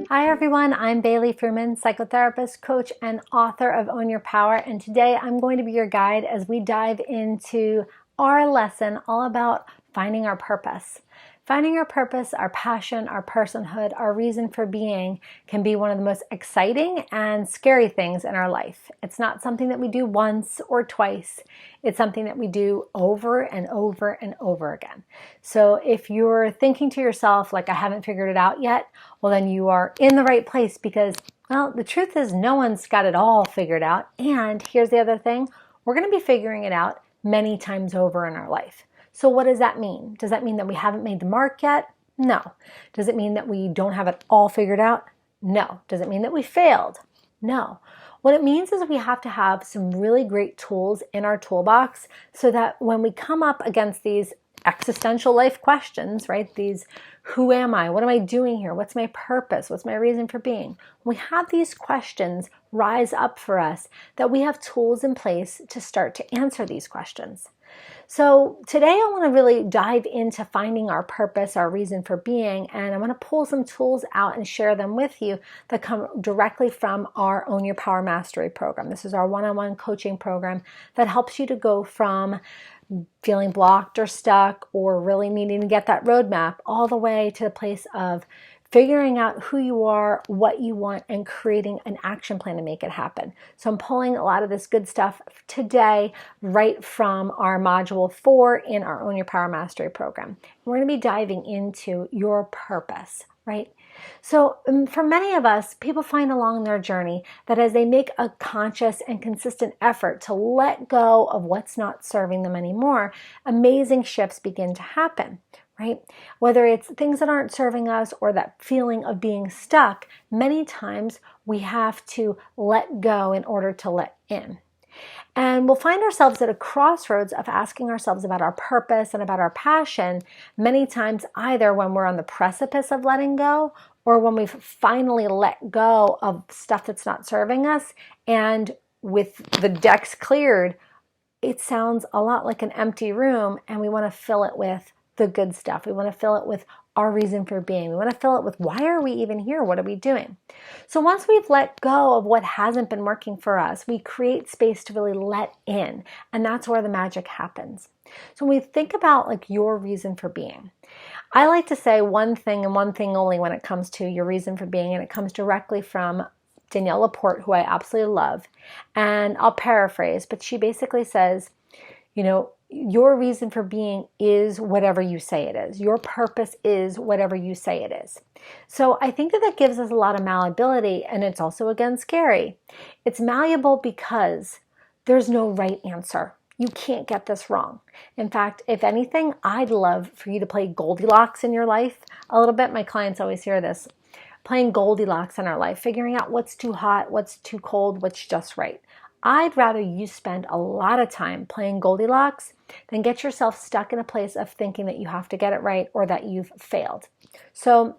Hi everyone, I'm Bailey Frumen, psychotherapist, coach, and author of Own Your Power, and today I'm going to be your guide as we dive into our lesson all about finding our purpose. Finding our purpose, our passion, our personhood, our reason for being can be one of the most exciting and scary things in our life. It's not something that we do once or twice. It's something that we do over and over and over again. So if you're thinking to yourself, like, I haven't figured it out yet, well, then you are in the right place because, well, the truth is no one's got it all figured out. And here's the other thing, we're going to be figuring it out many times over in our life. So what does that mean? Does that mean that we haven't made the mark yet? No. Does it mean that we don't have it all figured out? No. Does it mean that we failed? No. What it means is we have to have some really great tools in our toolbox so that when we come up against these existential life questions, right? These, who am I? What am I doing here? What's my purpose? What's my reason for being? When we have these questions rise up for us, that we have tools in place to start to answer these questions. So today I want to really dive into finding our purpose, our reason for being, and I'm going to pull some tools out and share them with you that come directly from our Own Your Power Mastery program. This is our one-on-one coaching program that helps you to go from feeling blocked or stuck or really needing to get that roadmap all the way to the place of figuring out who you are, what you want, and creating an action plan to make it happen. So I'm pulling a lot of this good stuff today right from our module 4 in our Own Your Power Mastery program. We're going to be diving into your purpose, right? So for many of us, people find along their journey that as they make a conscious and consistent effort to let go of what's not serving them anymore, amazing shifts begin to happen. Right? Whether it's things that aren't serving us or that feeling of being stuck, many times we have to let go in order to let in. And we'll find ourselves at a crossroads of asking ourselves about our purpose and about our passion, many times either when we're on the precipice of letting go or when we've finally let go of stuff that's not serving us. And with the decks cleared, it sounds a lot like an empty room and we want to fill it with the good stuff. We want to fill it with our reason for being. We want to fill it with, why are we even here? What are we doing? So once we've let go of what hasn't been working for us, we create space to really let in. And that's where the magic happens. So when we think about like your reason for being, I like to say one thing and one thing only when it comes to your reason for being, and it comes directly from Danielle Laporte, who I absolutely love. And I'll paraphrase, but she basically says, you know, your reason for being is whatever you say it is. Your purpose is whatever you say it is. So I think that that gives us a lot of malleability, and it's also, again, scary. It's malleable because there's no right answer. You can't get this wrong. In fact, if anything, I'd love for you to play Goldilocks in your life a little bit. My clients always hear this. Playing Goldilocks in our life, figuring out what's too hot, what's too cold, what's just right. I'd rather you spend a lot of time playing Goldilocks than get yourself stuck in a place of thinking that you have to get it right or that you've failed. So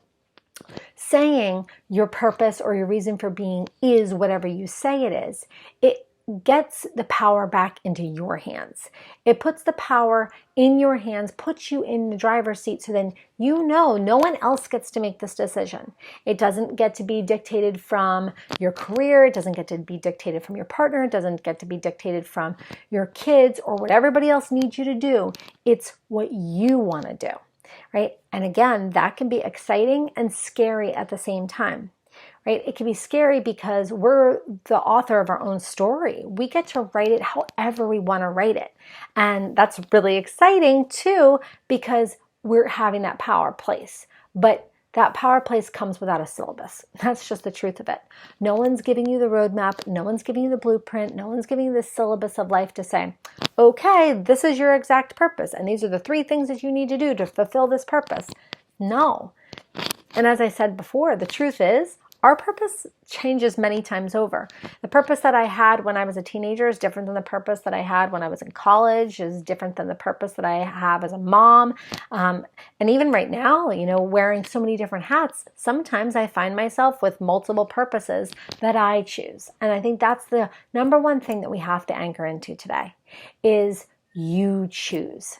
saying your purpose or your reason for being is whatever you say it is, it gets the power back into your hands. It puts the power in your hands, puts you in the driver's seat, so then you know no one else gets to make this decision. It doesn't get to be dictated from your career. It doesn't get to be dictated from your partner. It doesn't get to be dictated from your kids or what everybody else needs you to do. It's what you want to do, right? And again, that can be exciting and scary at the same time. Right? It can be scary because we're the author of our own story. We get to write it however we want to write it. And that's really exciting too, because we're having that power place. But that power place comes without a syllabus. That's just the truth of it. No one's giving you the roadmap. No one's giving you the blueprint. No one's giving you the syllabus of life to say, okay, this is your exact purpose. And these are the 3 things that you need to do to fulfill this purpose. No. And as I said before, the truth is, our purpose changes many times over. The purpose that I had when I was a teenager is different than the purpose that I had when I was in college, is different than the purpose that I have as a mom. And even right now, you know, wearing so many different hats, sometimes I find myself with multiple purposes that I choose. And I think that's the number one thing that we have to anchor into today is you choose.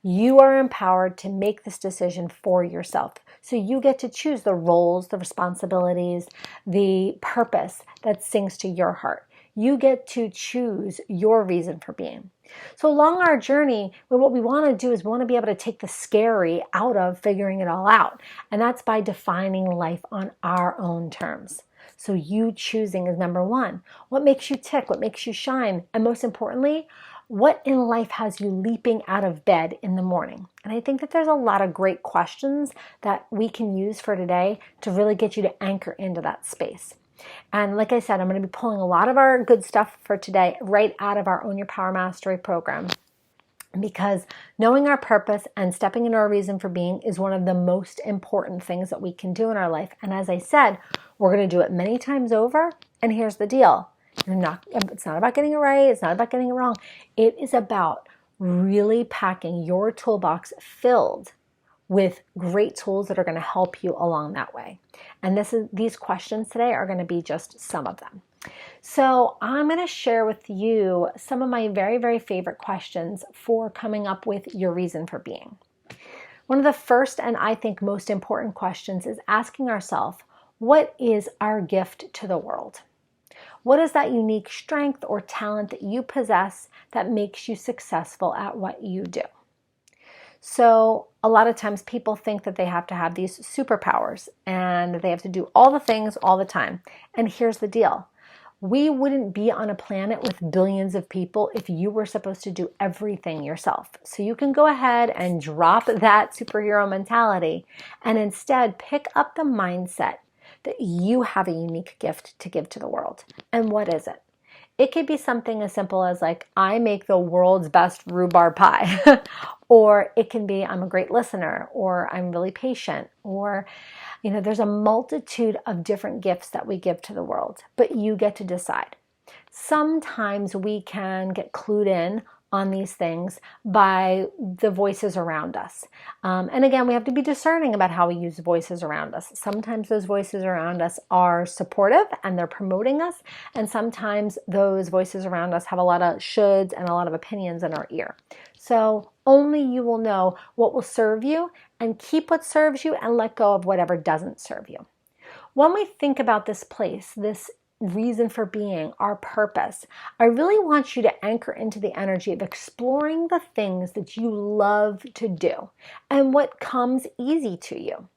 You are empowered to make this decision for yourself. So you get to choose the roles, the responsibilities, the purpose that sings to your heart. You get to choose your reason for being. So along our journey, what we want to do is we want to be able to take the scary out of figuring it all out. And that's by defining life on our own terms. So you choosing is number one. What makes you tick? What makes you shine? And most importantly, what in life has you leaping out of bed in the morning? And I think that there's a lot of great questions that we can use for today to really get you to anchor into that space. And like I said, I'm going to be pulling a lot of our good stuff for today right out of our Own Your Power Mastery program, because knowing our purpose and stepping into our reason for being is one of the most important things that we can do in our life. And as I said, we're going to do it many times over. And here's the deal. It's not about getting it right. It's not about getting it wrong. It is about really packing your toolbox filled with great tools that are going to help you along that way. And these questions today are going to be just some of them. So I'm going to share with you some of my very, very favorite questions for coming up with your reason for being. One of the first and I think most important questions is asking ourselves, what is our gift to the world? What is that unique strength or talent that you possess that makes you successful at what you do? So a lot of times people think that they have to have these superpowers and they have to do all the things all the time. And here's the deal. We wouldn't be on a planet with billions of people if you were supposed to do everything yourself. So you can go ahead and drop that superhero mentality and instead pick up the mindset that you have a unique gift to give to the world. And what is it? It could be something as simple as like, I make the world's best rhubarb pie. Or it can be, I'm a great listener, or I'm really patient, or, there's a multitude of different gifts that we give to the world, but you get to decide. Sometimes we can get clued in on these things by the voices around us. And again, we have to be discerning about how we use voices around us. Sometimes those voices around us are supportive and they're promoting us. And sometimes those voices around us have a lot of shoulds and a lot of opinions in our ear. So only you will know what will serve you, and keep what serves you and let go of whatever doesn't serve you. When we think about this place, this reason for being, our purpose, I really want you to anchor into the energy of exploring the things that you love to do and what comes easy to you.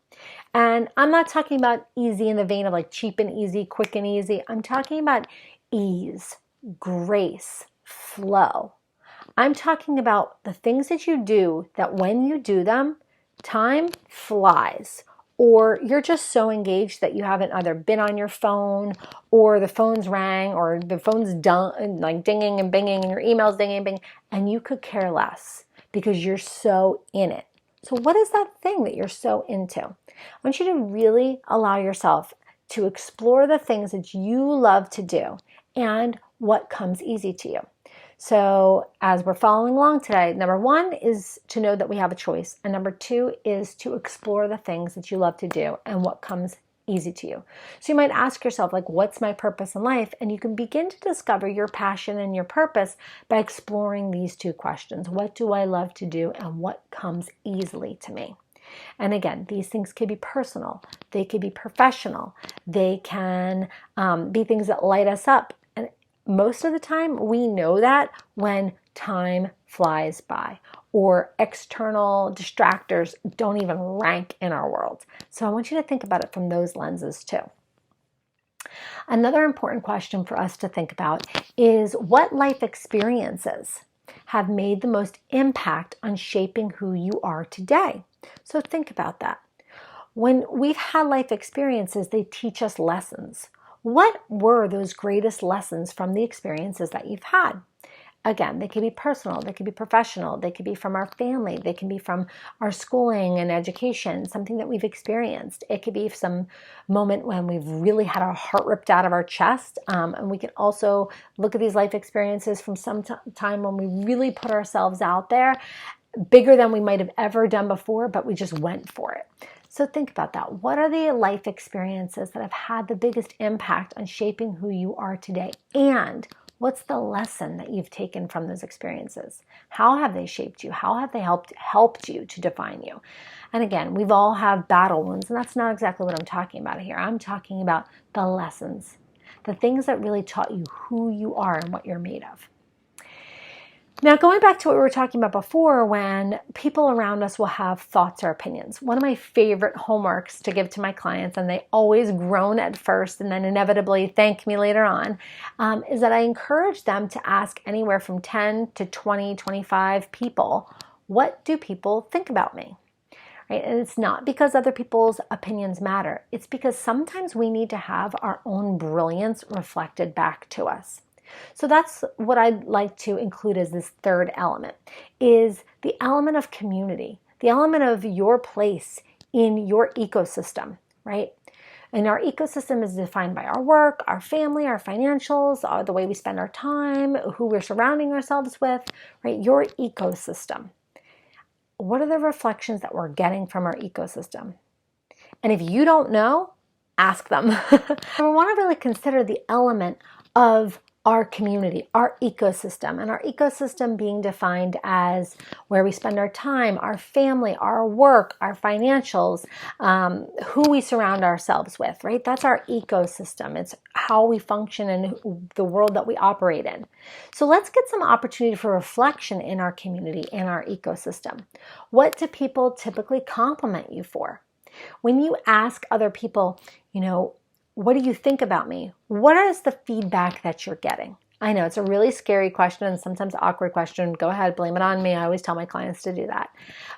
And I'm not talking about easy in the vein of like cheap and easy, quick and easy. I'm talking about ease, grace, flow. I'm talking about the things that you do that when you do them, time flies. Or you're just so engaged that you haven't either been on your phone, or the phone's rang, or the phone's done, like dinging and binging, and your email's dinging and binging, and you could care less because you're so in it. So what is that thing that you're so into? I want you to really allow yourself to explore the things that you love to do and what comes easy to you. So as we're following along today, number one is to know that we have a choice. And number two is to explore the things that you love to do and what comes easy to you. So you might ask yourself, like, what's my purpose in life? And you can begin to discover your passion and your purpose by exploring these two questions. What do I love to do and what comes easily to me? And again, these things can be personal. They can be professional. They can be things that light us up. And most of the time, we know that when time flies by or external distractors don't even rank in our world. So I want you to think about it from those lenses too. Another important question for us to think about is, what life experiences have made the most impact on shaping who you are today? So think about that. When we've had life experiences, they teach us lessons. What were those greatest lessons from the experiences that you've had? Again, they could be personal, they could be professional, they could be from our family, they can be from our schooling and education, something that we've experienced. It could be some moment when we've really had our heart ripped out of our chest. And we can also look at these life experiences from some time when we really put ourselves out there, bigger than we might have ever done before, but we just went for it. So think about that. What are the life experiences that have had the biggest impact on shaping who you are today? And What's the lesson that you've taken from those experiences? How have they shaped you? How have they helped you to define you? And again, we've all have battle wounds, and that's not exactly what I'm talking about here. I'm talking about the lessons, the things that really taught you who you are and what you're made of. Now, going back to what we were talking about before, when people around us will have thoughts or opinions, one of my favorite homeworks to give to my clients, and they always groan at first and then inevitably thank me later on, is that I encourage them to ask anywhere from 10 to 20, 25 people, what do people think about me? Right? And it's not because other people's opinions matter. It's because sometimes we need to have our own brilliance reflected back to us. So that's what I'd like to include as this third element, is the element of community, the element of your place in your ecosystem, right? And our ecosystem is defined by our work, our family, our financials, the way we spend our time, who we're surrounding ourselves with, right? Your ecosystem. What are the reflections that we're getting from our ecosystem? And if you don't know, ask them. We want to really consider the element of our community, our ecosystem, and our ecosystem being defined as where we spend our time, our family, our work, our financials, who we surround ourselves with, right? That's our ecosystem. It's how we function in the world that we operate in. So let's get some opportunity for reflection in our community and our ecosystem. What do people typically compliment you for? When you ask other people, what do you think about me? What is the feedback that you're getting? I know it's a really scary question and sometimes awkward question. Go ahead, blame it on me. I always tell my clients to do that.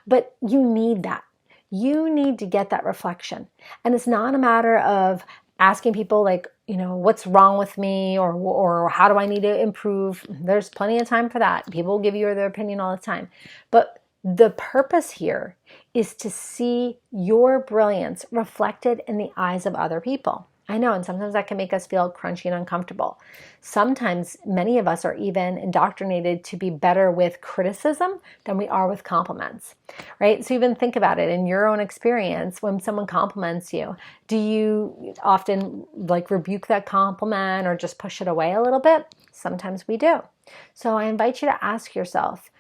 But you need that. You need to get that reflection. And it's not a matter of asking people what's wrong with me or how do I need to improve? There's plenty of time for that. People will give you their opinion all the time. But the purpose here is to see your brilliance reflected in the eyes of other people. I know, and sometimes that can make us feel crunchy and uncomfortable. Sometimes many of us are even indoctrinated to be better with criticism than we are with compliments, right? So even think about it in your own experience. When someone compliments you, do you often rebuke that compliment or just push it away a little bit? Sometimes we do. So I invite you to ask yourself,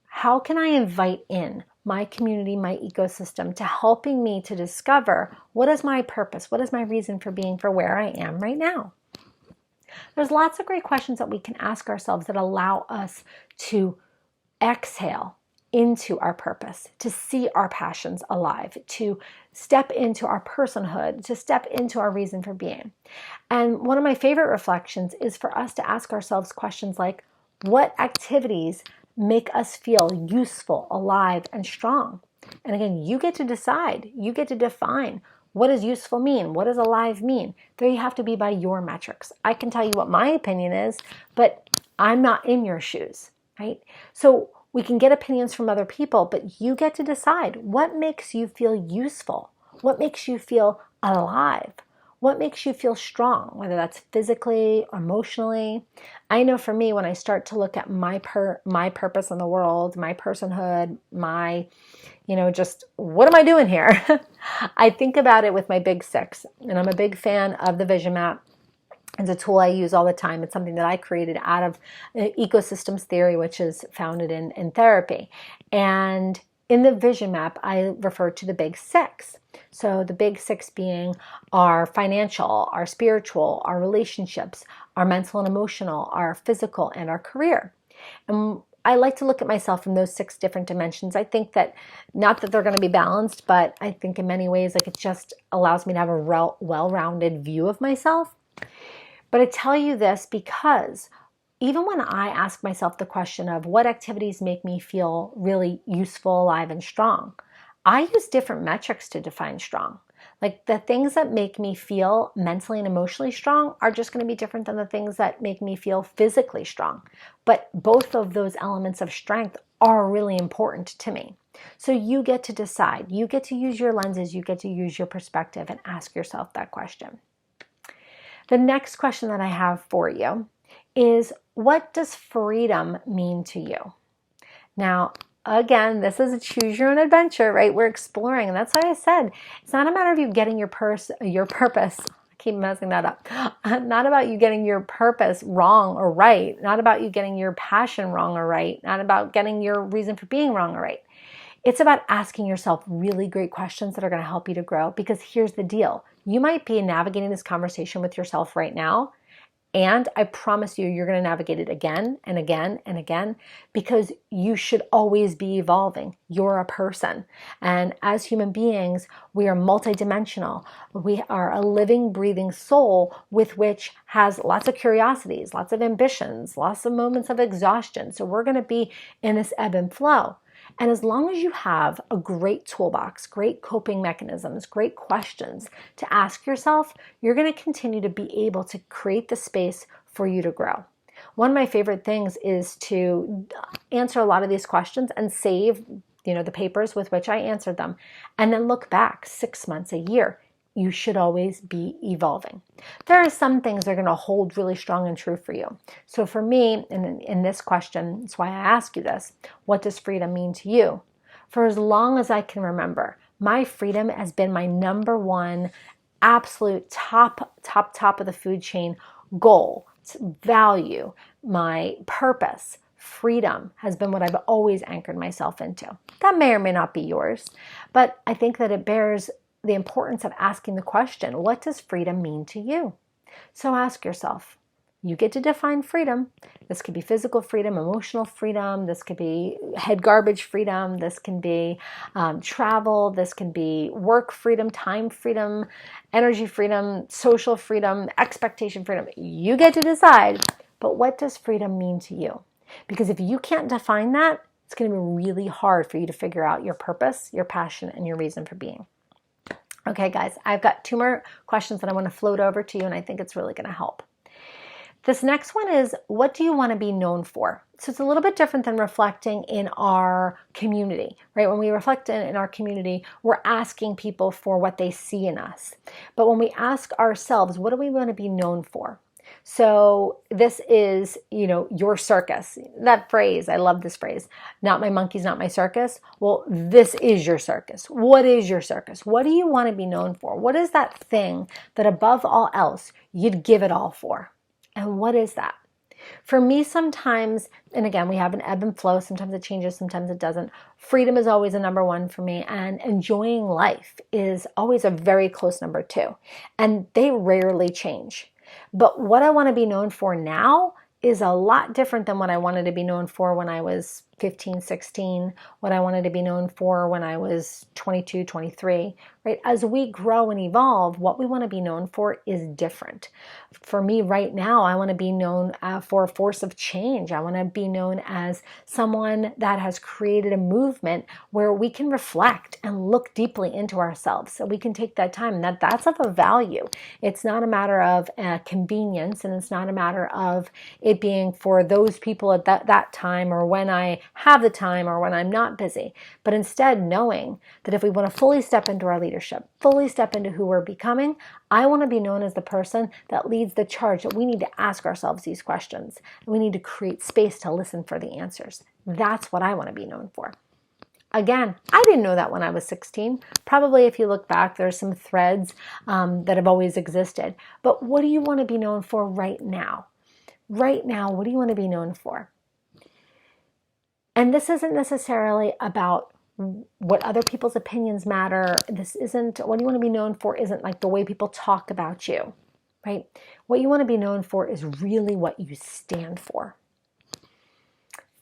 how can I invite in my community, my ecosystem, to helping me to discover what is my purpose, what is my reason for being, for where I am right now? There's lots of great questions that we can ask ourselves that allow us to exhale into our purpose, to see our passions alive, to step into our personhood, to step into our reason for being. And one of my favorite reflections is for us to ask ourselves questions like, what activities make us feel useful, alive, and strong? And again, you get to decide, you get to define, what does useful mean? What does alive mean? There you have to be by your metrics. I can tell you what my opinion is, but I'm not in your shoes, right? So we can get opinions from other people, but you get to decide what makes you feel useful, what makes you feel alive, what makes you feel strong, whether that's physically, emotionally. I know for me, when I start to look at my purpose in the world, my personhood, my, just what am I doing here? I think about it with my big six, and I'm a big fan of the vision map. It's a tool I use all the time. It's something that I created out of ecosystems theory, which is founded in therapy. And in the vision map, I refer to the big six. So the big six being our financial, our spiritual, our relationships, our mental and emotional, our physical, and our career. And I like to look at myself in those 6 different dimensions. I think that, not that they're going to be balanced, but I think in many ways, it just allows me to have a well-rounded view of myself. But I tell you this because even when I ask myself the question of what activities make me feel really useful, alive, and strong, I use different metrics to define strong. Like the things that make me feel mentally and emotionally strong are just going to be different than the things that make me feel physically strong. But both of those elements of strength are really important to me. So you get to decide. You get to use your lenses. You get to use your perspective and ask yourself that question. The next question that I have for you is, what does freedom mean to you? Now, again, this is a choose your own adventure, right? We're exploring. And that's why I said, it's not a matter of you getting your purpose. I keep messing that up. Not about you getting your purpose wrong or right. Not about you getting your passion wrong or right. Not about getting your reason for being wrong or right. It's about asking yourself really great questions that are going to help you to grow. Because here's the deal. You might be navigating this conversation with yourself right now, and I promise you, you're going to navigate it again and again and again, because you should always be evolving. You're a person. And as human beings, we are multidimensional. We are a living, breathing soul with which has lots of curiosities, lots of ambitions, lots of moments of exhaustion. So we're going to be in this ebb and flow. And as long as you have a great toolbox, great coping mechanisms, great questions to ask yourself, you're going to continue to be able to create the space for you to grow. One of my favorite things is to answer a lot of these questions and save, the papers with which I answered them, and then look back 6 months, a year. You should always be evolving. There are some things that are going to hold really strong and true for you. So for me, in this question, that's why I ask you this, what does freedom mean to you? For as long as I can remember, my freedom has been my number one, absolute top of the food chain goal, value, my purpose. Freedom has been what I've always anchored myself into. That may or may not be yours, but I think that it bears the importance of asking the question, what does freedom mean to you? So ask yourself. You get to define freedom. This could be physical freedom, emotional freedom. This could be head garbage freedom. This can be travel. This can be work freedom, time freedom, energy freedom, social freedom, expectation freedom. You get to decide. But what does freedom mean to you? Because if you can't define that, it's going to be really hard for you to figure out your purpose, your passion, and your reason for being. Okay, guys, I've got 2 more questions that I want to float over to you, and I think it's really going to help. This next one is, what do you want to be known for? So it's a little bit different than reflecting in our community, right? When we reflect in our community, we're asking people for what they see in us. But when we ask ourselves, what do we want to be known for? So this is, your circus. That phrase, I love this phrase, not my monkeys, not my circus. Well, this is your circus. What is your circus? What do you want to be known for? What is that thing that above all else you'd give it all for? And what is that? For me, sometimes, and again, we have an ebb and flow. Sometimes it changes, sometimes it doesn't. Freedom is always a number 1 for me, and enjoying life is always a very close number 2. And they rarely change. But what I want to be known for now is a lot different than what I wanted to be known for when I was 15, 16, what I wanted to be known for when I was 22, 23, right? As we grow and evolve, what we want to be known for is different. For me right now, I want to be known for a force of change. I want to be known as someone that has created a movement where we can reflect and look deeply into ourselves. So we can take that time. That's of a value. It's not a matter of convenience, and it's not a matter of it being for those people at that time, or when I have the time, or when I'm not busy. But instead, knowing that if we want to fully step into our leadership, fully step into who we're becoming, I want to be known as the person that leads the charge, that we need to ask ourselves these questions. We need to create space to listen for the answers. That's what I want to be known for. Again, I didn't know that when I was 16. Probably if you look back, there's some threads that have always existed. But what do you want to be known for right now? Right now, what do you want to be known for? And this isn't necessarily about what other people's opinions matter. This isn't, what you want to be known for isn't like the way people talk about you, right? What you want to be known for is really what you stand for.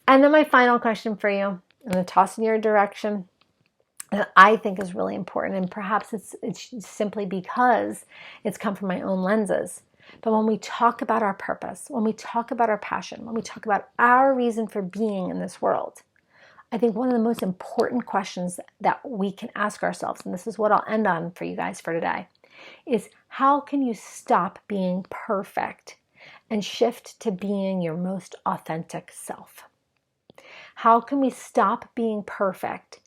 And then my final question for you, I'm going to toss in your direction, that I think is really important. And perhaps it's simply because it's come from my own lenses. But when we talk about our purpose, when we talk about our passion, when we talk about our reason for being in this world, I think one of the most important questions that we can ask ourselves, and this is what I'll end on for you guys for today, is how can you stop being perfect and shift to being your most authentic self? How can we stop being perfect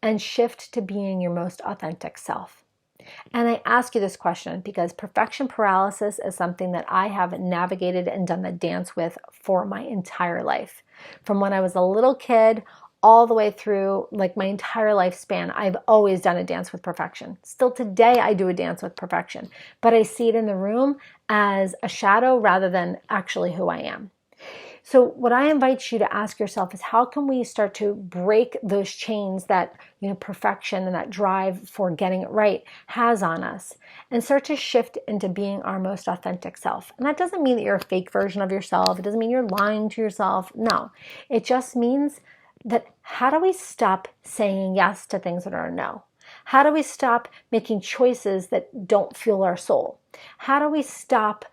and shift to being your most authentic self? And I ask you this question because perfection paralysis is something that I have navigated and done the dance with for my entire life. From when I was a little kid all the way through like my entire lifespan, I've always done a dance with perfection. Still today, I do a dance with perfection, but I see it in the room as a shadow rather than actually who I am. So what I invite you to ask yourself is, how can we start to break those chains that, perfection and that drive for getting it right has on us, and start to shift into being our most authentic self? And that doesn't mean that you're a fake version of yourself. It doesn't mean you're lying to yourself. No, it just means that, how do we stop saying yes to things that are a no? How do we stop making choices that don't fuel our soul? How do we stop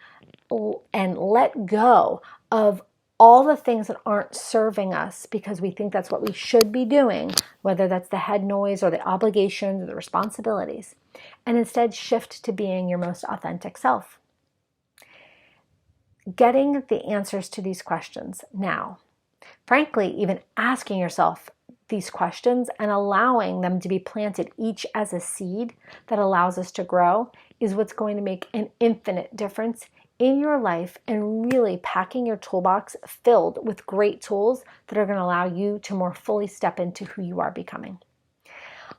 and let go of all the things that aren't serving us because we think that's what we should be doing, whether that's the head noise or the obligations or the responsibilities, and instead shift to being your most authentic self? Getting the answers to these questions now, frankly, even asking yourself these questions and allowing them to be planted each as a seed that allows us to grow, is what's going to make an infinite difference in your life, and really packing your toolbox filled with great tools that are going to allow you to more fully step into who you are becoming.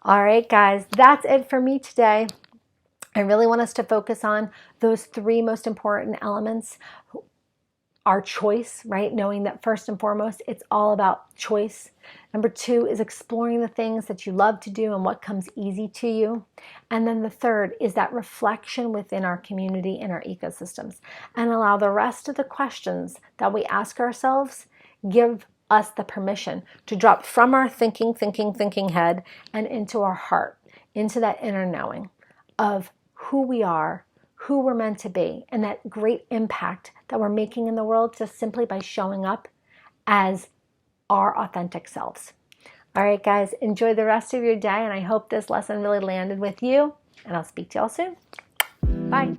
All right, guys, that's it for me today. I really want us to focus on those three most important elements. Our choice, right? Knowing that first and foremost, it's all about choice. Number two is exploring the things that you love to do and what comes easy to you. And then the third is that reflection within our community and our ecosystems, and allow the rest of the questions that we ask ourselves give us the permission to drop from our thinking head and into our heart, into that inner knowing of who we are, who we're meant to be, and that great impact that we're making in the world just simply by showing up as our authentic selves. All right, guys, enjoy the rest of your day, and I hope this lesson really landed with you, and I'll speak to y'all soon. Bye.